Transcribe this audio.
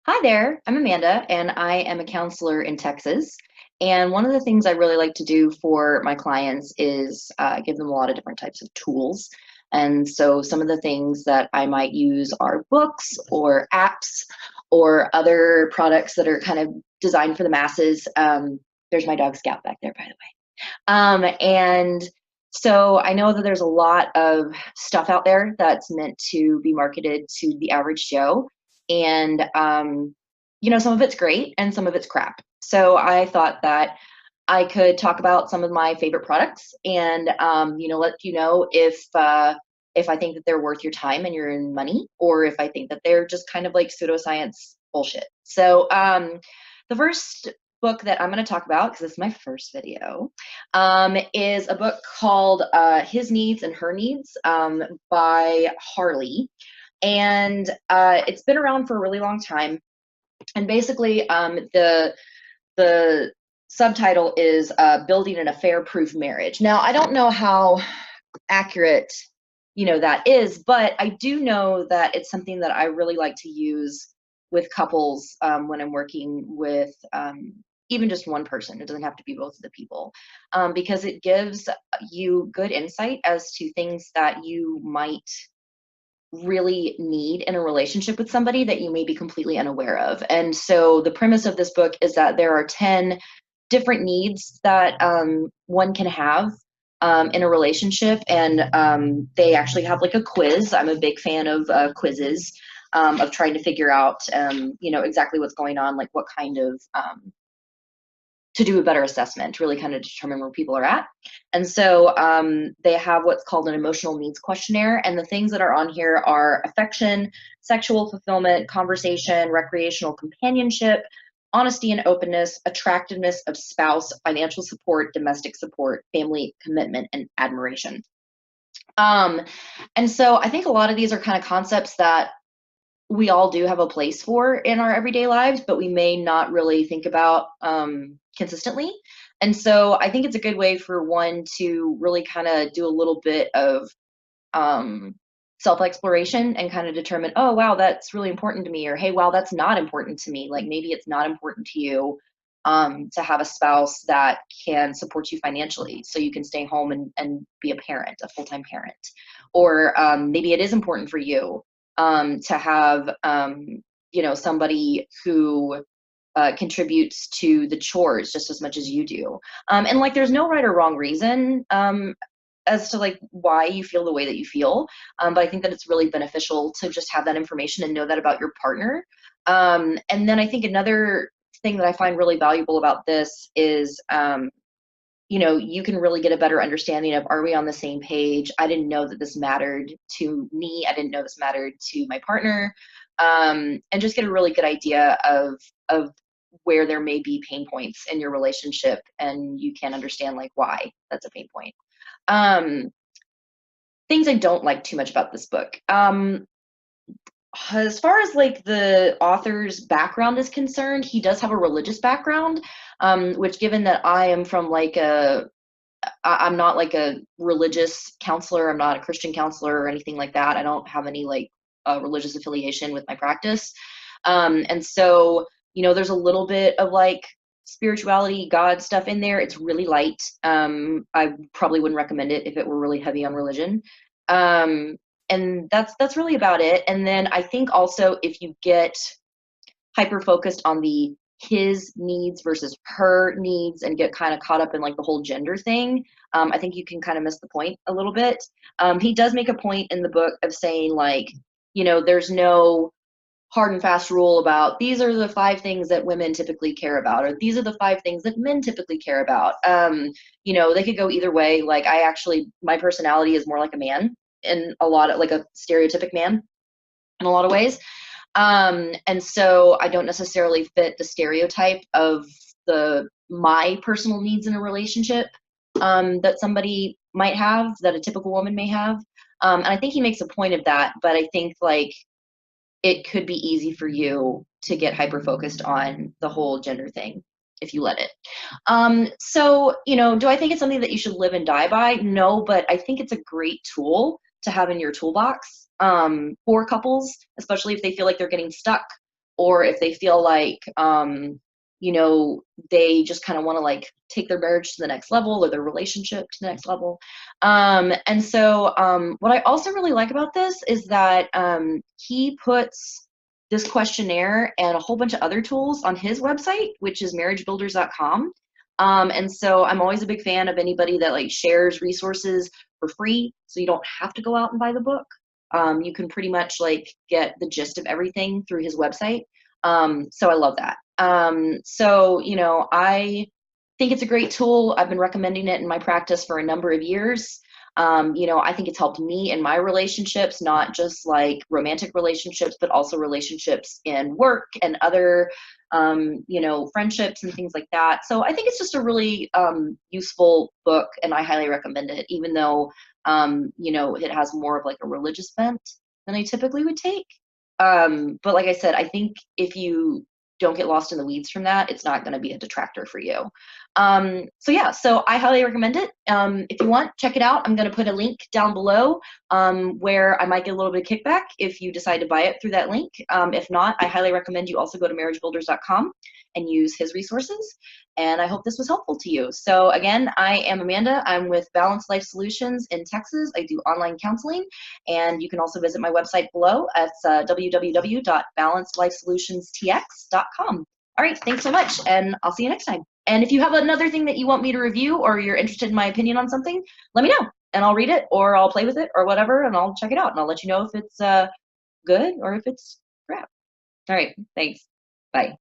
Hi there, I'm Amanda, and I am a counselor in Texas. And one of the things I really like to do for my clients is give them a lot of different types of tools. And so some of the things that I might use are books or apps or other products that are kind of designed for the masses. There's my dog Scout back there, by the way. And so I know that there's a lot of stuff out there that's meant to be marketed to the average Joe. And, some of it's great and some of it's crap. So I thought that I could talk about some of my favorite products and, let you know if I think that they're worth your time and your money, or if I think that they're just kind of like pseudoscience bullshit. So the first book that I'm going to talk about, because this is my first video, is a book called His Needs and Her Needs by Harley. And it's been around for a really long time. And basically, the subtitle is Building an Affair-Proof Marriage. Now, I don't know how accurate that is, but I do know that it's something that I really like to use with couples when I'm working with even just one person. It doesn't have to be both of the people, because it gives you good insight as to things that you might really need in a relationship with somebody that you may be completely unaware of. And so the premise of this book is that there are 10 different needs that one can have in a relationship. And they actually have like a quiz. I'm a big fan of quizzes, of trying to figure out, exactly what's going on, like what kind of to do a better assessment, really kind of determine where people are at. And so they have what's called an emotional needs questionnaire. And the things that are on here are affection, sexual fulfillment, conversation, recreational companionship, honesty and openness, attractiveness of spouse, financial support, domestic support, family commitment, and admiration. Um, and so I think a lot of these are kind of concepts that we all do have a place for in our everyday lives, but we may not really think about consistently. And so I think it's a good way for one to really kind of do a little bit of um, self exploration and kind of determine, oh, wow, that's really important to me, or hey, wow, that's not important to me. Like maybe it's not important to you to have a spouse that can support you financially so you can stay home and be a parent, a full time parent. Or maybe it is important for you to have somebody who contributes to the chores just as much as you do. And like there's no right or wrong reason as to like why you feel the way that you feel. But I think that it's really beneficial to just have that information and know that about your partner. And then I think another thing that I find really valuable about this is you can really get a better understanding of, are we on the same page? I didn't know that this mattered to me. I didn't know this mattered to my partner. And just get a really good idea of where there may be pain points in your relationship, and you can understand like why that's a pain point. Um, Things I don't like too much about this book. As far as like the author's background is concerned, he does have a religious background, which given that I am from like I'm not like a religious counselor. I'm not a Christian counselor or anything like that. I don't have any like religious affiliation with my practice. And so, there's a little bit of like spirituality, God stuff in there. It's really light. I probably wouldn't recommend it if it were really heavy on religion. And that's really about it. And then I think also if you get hyper focused on the his needs versus her needs and get kind of caught up in like the whole gender thing, I think you can kind of miss the point a little bit. He does make a point in the book of saying like, there's no hard and fast rule about these are the 5 things that women typically care about, or these are the 5 things that men typically care about. They could go either way. Like my personality is more like a man, in a lot of like a stereotypic man in a lot of ways. And so I don't necessarily fit the stereotype of my personal needs in a relationship that somebody might have, that a typical woman may have. And I think he makes a point of that, but I think like it could be easy for you to get hyper focused on the whole gender thing if you let it. So, do I think it's something that you should live and die by? No, but I think it's a great tool to have in your toolbox for couples, especially if they feel like they're getting stuck or if they feel like, they just kind of want to like take their marriage to the next level or their relationship to the next level. And so what I also really like about this is that he puts this questionnaire and a whole bunch of other tools on his website, which is marriagebuilders.com. And so I'm always a big fan of anybody that like shares resources for free, so you don't have to go out and buy the book. You can pretty much like get the gist of everything through his website. So I love that. I think it's a great tool. I've been recommending it in my practice for a number of years. I think it's helped me in my relationships, not just like romantic relationships, but also relationships in work and other, friendships and things like that. So I think it's just a really useful book, and I highly recommend it, even though, it has more of like a religious bent than I typically would take. But like I said, I think if you don't get lost in the weeds from that, it's not going to be a detractor for you. So I highly recommend it. If you want, check it out. I'm going to put a link down below where I might get a little bit of kickback if you decide to buy it through that link. If not, I highly recommend you also go to marriagebuilders.com and use his resources. And I hope this was helpful to you. So again, I am Amanda. I'm with Balanced Life Solutions in Texas. I do online counseling, and you can also visit my website below at www.balancedlifesolutionstx.com. All right, thanks so much, and I'll see you next time. And if you have another thing that you want me to review, or you're interested in my opinion on something, let me know, and I'll read it, or I'll play with it, or whatever, and I'll check it out, and I'll let you know if it's good or if it's crap. All right, thanks. Bye.